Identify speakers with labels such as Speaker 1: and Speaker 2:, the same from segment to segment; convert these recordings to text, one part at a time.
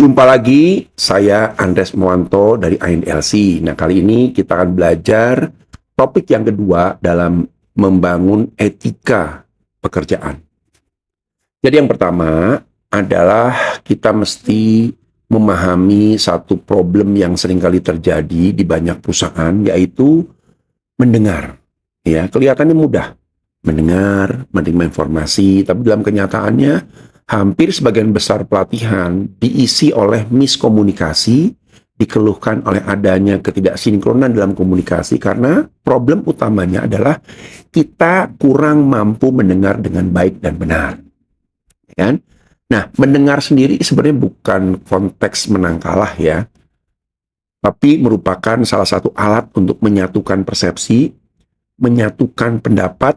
Speaker 1: Jumpa lagi, saya Andres Moanto dari INLC. Nah, kali ini kita akan belajar topik yang kedua dalam membangun etika pekerjaan. Jadi yang pertama adalah kita mesti memahami satu problem yang seringkali terjadi di banyak perusahaan, yaitu mendengar. Ya, kelihatannya mudah mendengar, menerima informasi, tapi dalam kenyataannya hampir sebagian besar pelatihan diisi oleh miskomunikasi, dikeluhkan oleh adanya ketidaksinkronan dalam komunikasi karena problem utamanya adalah kita kurang mampu mendengar dengan baik dan benar. Kan? Nah, mendengar sendiri sebenarnya bukan konteks menang kalah ya, tapi merupakan salah satu alat untuk menyatukan persepsi, menyatukan pendapat,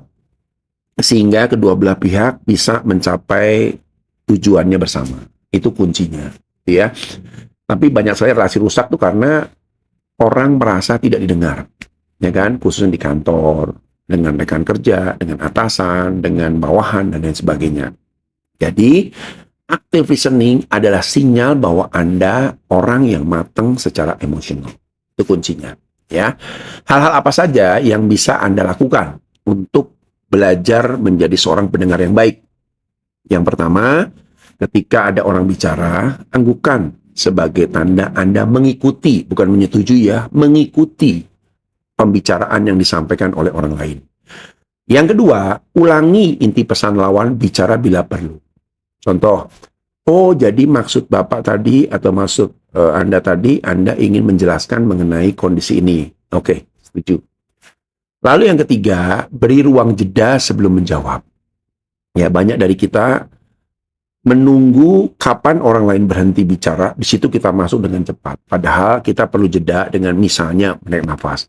Speaker 1: sehingga kedua belah pihak bisa mencapai tujuannya bersama. Itu kuncinya, ya. Tapi banyak sekali relasi rusak tuh karena orang merasa tidak didengar, ya kan? Khususnya di kantor, dengan rekan kerja, dengan atasan, dengan bawahan dan lain sebagainya. Jadi, active listening adalah sinyal bahwa Anda orang yang matang secara emosional. Itu kuncinya, ya. Hal-hal apa saja yang bisa Anda lakukan untuk belajar menjadi seorang pendengar yang baik? Yang pertama, ketika ada orang bicara, anggukan sebagai tanda Anda mengikuti, bukan menyetujui ya, mengikuti pembicaraan yang disampaikan oleh orang lain. Yang kedua, ulangi inti pesan lawan bicara bila perlu. Contoh, oh jadi maksud Bapak tadi atau maksud Anda tadi, Anda ingin menjelaskan mengenai kondisi ini. Oke, setuju. Lalu yang ketiga, beri ruang jeda sebelum menjawab. Ya, banyak dari kita menunggu kapan orang lain berhenti bicara, di situ kita masuk dengan cepat. Padahal kita perlu jeda dengan misalnya menarik nafas.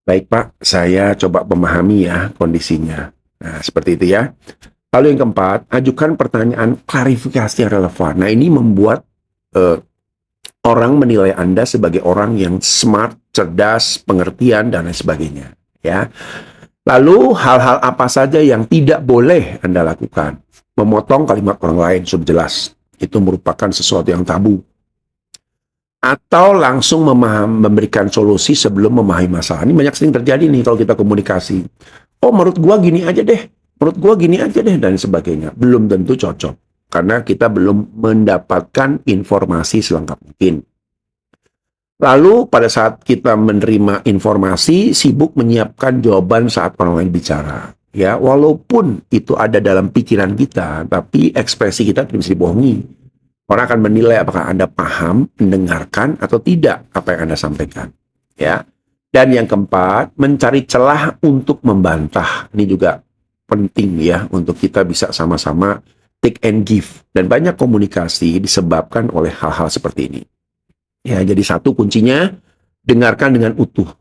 Speaker 1: Baik Pak, saya coba memahami ya kondisinya. Nah, seperti itu ya. Lalu yang keempat, ajukan pertanyaan klarifikasi yang relevan. Nah, ini membuat orang menilai Anda sebagai orang yang smart, cerdas, pengertian, dan lain sebagainya. Ya. Lalu hal-hal apa saja yang tidak boleh Anda lakukan? Memotong kalimat orang lain sudah jelas. Itu merupakan sesuatu yang tabu. Atau langsung memberikan solusi sebelum memahami masalah. Ini banyak sering terjadi nih kalau kita komunikasi. Oh, menurut gua gini aja deh. Menurut gua gini aja deh, dan sebagainya. Belum tentu cocok. Karena kita belum mendapatkan informasi selengkap mungkin. Lalu pada saat kita menerima informasi, sibuk menyiapkan jawaban saat orang lain bicara. Ya, walaupun itu ada dalam pikiran kita, tapi ekspresi kita tidak bisa dibohongi. Orang akan menilai apakah Anda paham, mendengarkan, atau tidak apa yang Anda sampaikan. Ya. Dan yang keempat, mencari celah untuk membantah. Ini juga penting ya, untuk kita bisa sama-sama take and give. Dan banyak komunikasi disebabkan oleh hal-hal seperti ini. Ya, jadi satu kuncinya, dengarkan dengan utuh.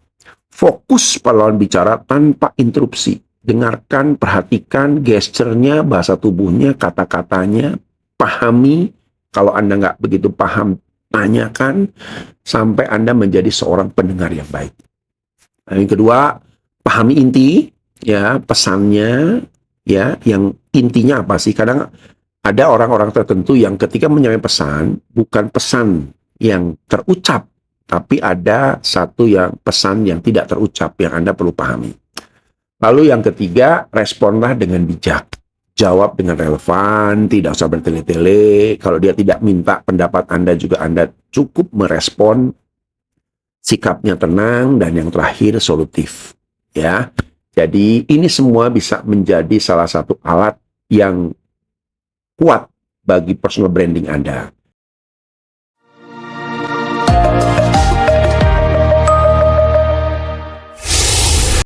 Speaker 1: Fokus pada lawan bicara tanpa interupsi. Dengarkan, perhatikan gesturnya, bahasa tubuhnya, kata-katanya, pahami. Kalau Anda nggak begitu paham, tanyakan sampai Anda menjadi seorang pendengar yang baik. Nah, yang kedua, pahami inti, ya, pesannya, ya, yang intinya apa sih? Kadang ada orang-orang tertentu yang ketika menyampaikan pesan, bukan pesan yang terucap, tapi ada satu yang pesan yang tidak terucap yang Anda perlu pahami. Lalu yang ketiga, responlah dengan bijak. Jawab dengan relevan, tidak usah bertele-tele. Kalau dia tidak minta pendapat Anda juga Anda cukup merespon, sikapnya tenang, dan yang terakhir solutif. Ya, jadi ini semua bisa menjadi salah satu alat yang kuat bagi personal branding Anda.